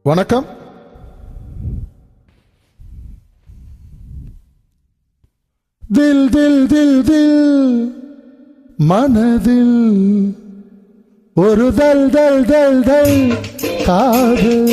வணக்கம். தில் தில் தில் தில் மனதில் ஒரு தல் தல் தல் தல் காதல்.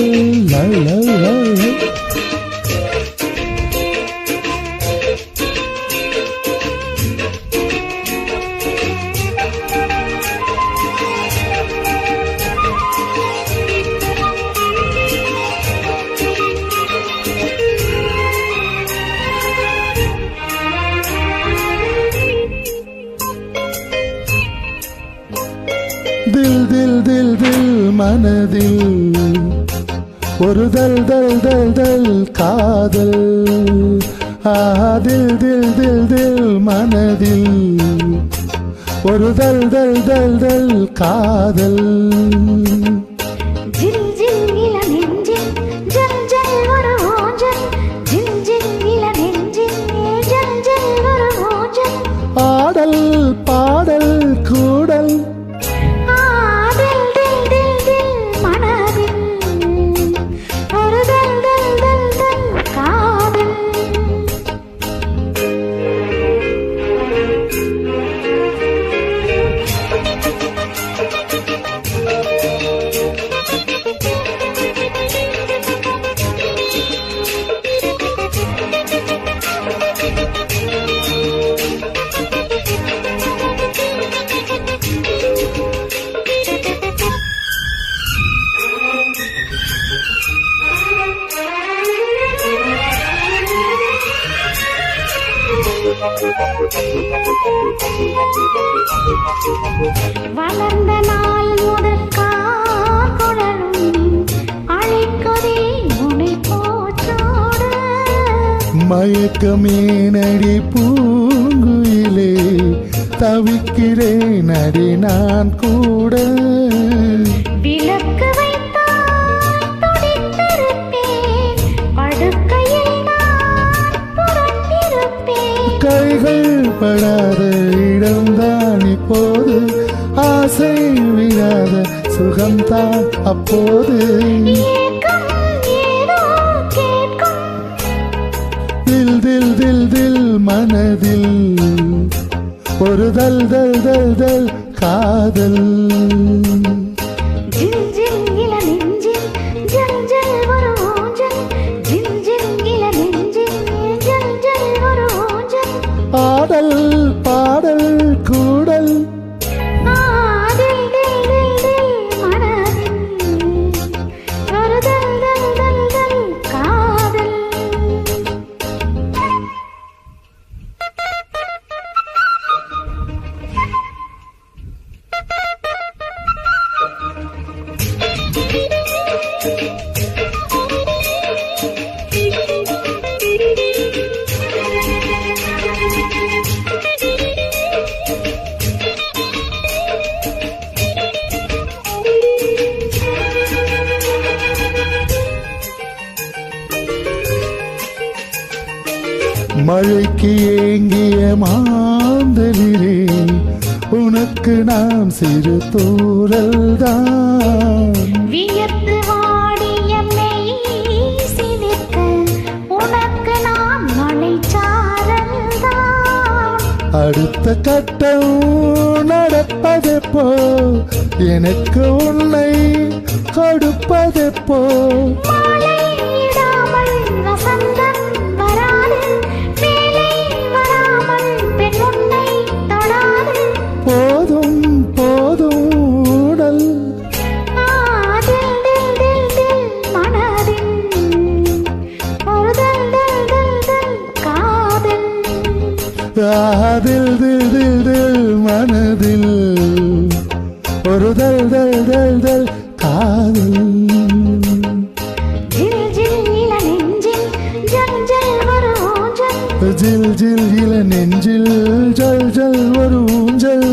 தில் தில் தில் தில் மனதில் ஒரு தல் தல் தல் தல் காதல். தில் தில் தில் தில் மனதில் ஒரு தல் தல் தல் தல் காதல். ஆடல் பாடல் கூடல் வளர்ந்த நாள் முதல் காக்குழலும் அழைக்கதே உனை போற்றோட. மயக்கமே நடி பூங்குயிலே தவிக்கிறேன் அடி நான் கூட. விளக்கு வைத்தால் துடித்திருப்பேன், படுக்கையில் நான் புரண்டிருப்பேன். கைகள் படாத இடம்தான் இப்போது, ஆசை விடாத சுகம்தான் அப்போது. தில் தில் தில் தில் மனதில் ஒரு தல் தல் தல் தல் காதல். ஆடல் பாடல் கூடல் மழைக்கு ஏங்கிய மாந்தளிரே, உனக்கு நாம் சிறு தூரல் தான். வியத்து வாடிய மெய் சிலிர்க்க, உனக்கு நாம் மலைச்சாரல் தான். அடுத்த கட்டம் நடப்பதெப்போ, எனக்கு உன்னை கொடுப்பதெப்போ. போதும் போதும் உடல். தில் தில் தில் தில் மனதில் ஒரு தல் தல் தல் தல் காதல். ஜில் ஜில் இள நெஞ்சில் ஜல் ஜல் ஒரு ஊஞ்சல்.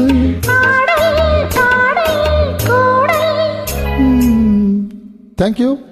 Thank you.